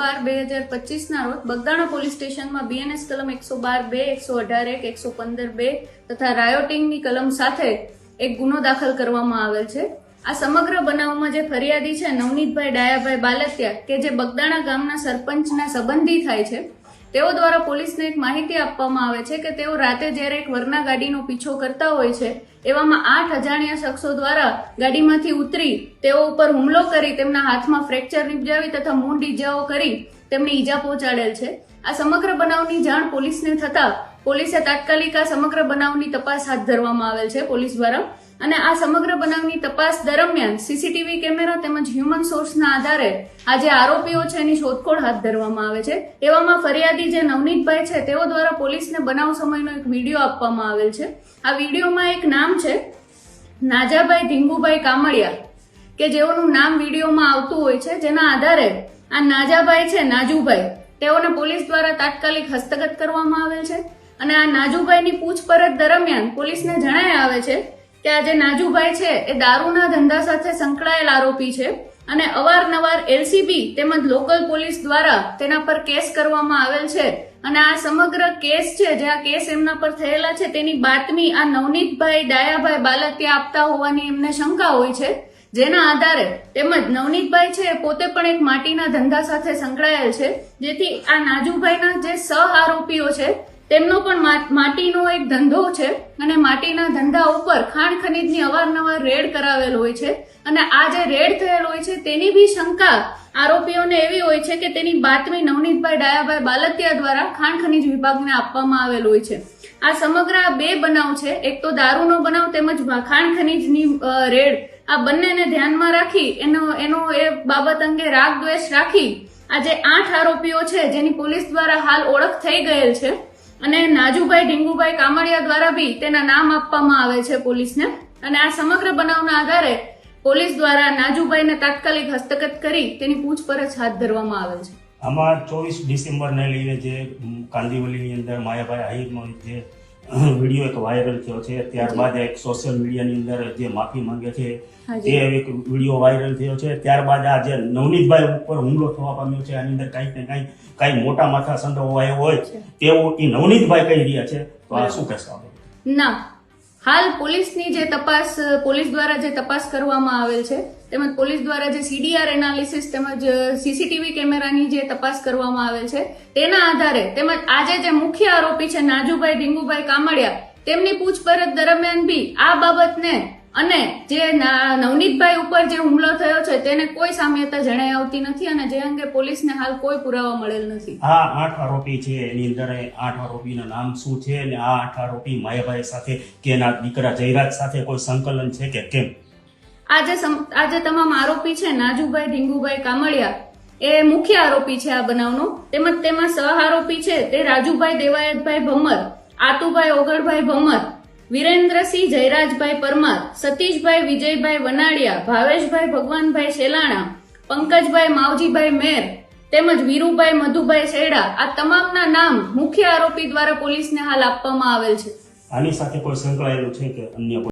22/12/2025 રોજ બગદાણા પોલીસ સ્ટેશનમાં બીએનએસ કલમ 112(2), 118(1), 115(2) તથા રાયોટિંગની કલમ સાથે એક ગુનો દાખલ કરવામાં આવેલ છે। આ સમગ્ર બનાવમાં જે ફરિયાદી છે નવનીતભાઈ ડાયાભાઈ બાલતિયા કે જે બગદાણા ગામના સરપંચના સંબંધી થાય છે, તેઓ દ્વારા પોલીસને એક માહિતી આપવામાં આવે છે કે તેઓ રાતે જ્યારે એક વરના ગાડીનો પીછો કરતા હોય છે, એવામાં 8 અજાણ્યા શખ્સો દ્વારા ગાડીમાંથી ઉતરી તેઓ ઉપર હુમલો કરી તેમના હાથમાં ફ્રેક્ચર નિપજાવી તથા મૂંઢ ઈજાઓ કરી તેમને ઈજા પહોંચાડેલ છે। આ સમગ્ર બનાવની જાણ પોલીસને થતા પોલીસે તાત્કાલિક આ સમગ્ર બનાવની તપાસ હાથ ધરવામાં આવેલ છે પોલીસ દ્વારા, અને આ સમગ્ર બનાવની તપાસ દરમિયાન સીસીટીવી કેમેરા તેમજ હ્યુમન સોર્સના આધારે આ જે આરોપીઓ છે એની શોધખોળ હાથ ધરવામાં આવે છે। એવામાં ફરિયાદી જે નવનીતભાઈ છે તેઓ દ્વારા પોલીસને બનાવ સમયનો એક વિડીયો આપવામાં આવેલ છે। આ વિડીયોમાં એક નામ છે નાજાભાઈ ઢીંગુભાઈ કામળિયા કે જેઓનું નામ વિડીયોમાં આવતું હોય છે, જેના આધારે આ નાજાભાઈ છે નાજુભાઈ તેઓને પોલીસ દ્વારા તાત્કાલિક હસ્તગત કરવામાં આવેલ છે। અને આ નાજુભાઈની પૂછપરછ દરમિયાન પોલીસને જણાય આવે છે કે આ જે નાજુભાઈ છે એ દારૂના ધંધા સાથે સંકળાયેલ આરોપી છે અને અવારનવાર એલસીબી તેમજ લોકલ પોલીસ દ્વારા તેના પર કેસ કરવામાં આવેલ છે, અને આ સમગ્ર કેસ છે જે આ કેસ એમના પર થયેલા છે તેની બાતમી આ નવનીતભાઈ ડાયાભાઈ બાલતિયા આપતા હોવાની એમને શંકા હોય છે, જેના આધારે તેમજ નવનીતભાઈ છે પોતે પણ એક માટીના ધંધા સાથે સંકળાયેલ છે, જેથી આ નાજુભાઈના જે સહ આરોપીઓ છે તેમનો પણ માટીનો એક ધંધો છે અને માટીના ધંધા ઉપર ખાણ ખનીજની અવારનવાર રેડ કરાવેલ હોય છે, અને આ જે રેડ થયેલ હોય છે તેની બી શંકા આરોપીઓને એવી હોય છે કે તેની બાતમી નવનીતભાઈ ડાયાભાઈ બાલતિયા દ્વારા ખાણ ખનીજ વિભાગને આપવામાં આવેલ હોય છે। આ સમગ્ર આ બે બનાવ છે, એક તો દારૂનો બનાવ તેમજ ખાણ ખનીજની રેડ, આ બંનેને ધ્યાનમાં રાખી એનો એ બાબત અંગે રાગ દ્વેષ રાખી આ જે 8 આરોપીઓ છે જેની પોલીસ દ્વારા હાલ ઓળખ થઈ ગયેલ છે, અને નાજુભાઈ ઢીંગુભાઈ કામળિયા દ્વારા બી તેના નામ આપવામાં આવે છે પોલીસને, અને આ સમગ્ર બનાવના આધારે પોલીસ દ્વારા નાજુભાઈને તાત્કાલિક હસ્તગત કરી તેની પૂછપરછ હાથ ધરવામાં આવેલ છે। આમાં 24 ડિસેમ્બરને લઈને જે કાંદીવલીની અંદર માયાભાઈ આહિરનો જે વિડીયો એક વાયરલ થયો છે, ત્યારબાદ એક સોશિયલ મીડિયાની અંદર જે માફી માંગે છે તે એક વિડીયો વાયરલ થયો છે, ત્યારબાદ આ જે નવનીતભાઈ ઉપર હુમલો થવા પામ્યો છે આની અંદર કંઈક ને કંઈ મોટા માથા સંડોવાયો હોય તેવું એ નવનીતભાઈ કહી રહ્યા છે, તો આ શું કહેશો? ના, હાલ પોલીસની જે તપાસ પોલીસ દ્વારા જે તપાસ કરવામાં આવેલ છે તેમજ પોલીસ દ્વારા જે સીડીઆર એનાલિસિસ તેમજ સીસીટીવી કેમેરાની જે તપાસ કરવામાં આવેલ છે તેના આધારે તેમજ આજે જે મુખ્ય આરોપી છે નાજુભાઈ ઢીંગુભાઈ કામળિયા તેમની પૂછપરછ દરમિયાન બી આ બાબતને અને જે નવનીતભાઈ ઉપર જે હુમલો થયો છે તેને કોઈ સામ્યતા જણાઈ આવતી નથી, અને જે અંગે પોલીસને હાલ કોઈ પુરાવા મળેલ નથી। આ 8 આરોપી છે એની અંદર 8 આરોપીના નામ શું છે, અને આ 8 આરોપી માયાભાઈ સાથે કે એના દીકરા જયરાજ સાથે કોઈ સંકલન છે કે કેમ? આજે તમામ આરોપી છે નાજુભાઈ ઢીંગુભાઈ કામળિયા એ મુખ્ય આરોપી છે આ બનાવનો, તેમજ તેમાં સહ આરોપી છે તે રાજુભાઈ દેવાયતભાઈ ભમર, આતુભાઈ ઓગળભાઈ ભમર, વિરેન્દ્રસિંહ જયરાજભાઈ પરમાર, સતીશભાઈ વિજયભાઈ વનાડિયા, ભાવેશભાઈ ભગવાનભાઈ શેલાણા, પંકજભાઈ માવજીભાઈ મેર તેમજ વીરુભાઈ મધુભાઈ શેડા, આ તમામના નામ મુખ્ય આરોપી દ્વારા પોલીસને હાલ આપવામાં આવેલ છે। આની સાથે કોઈ સંકળાયેલું છે કે અન્ય?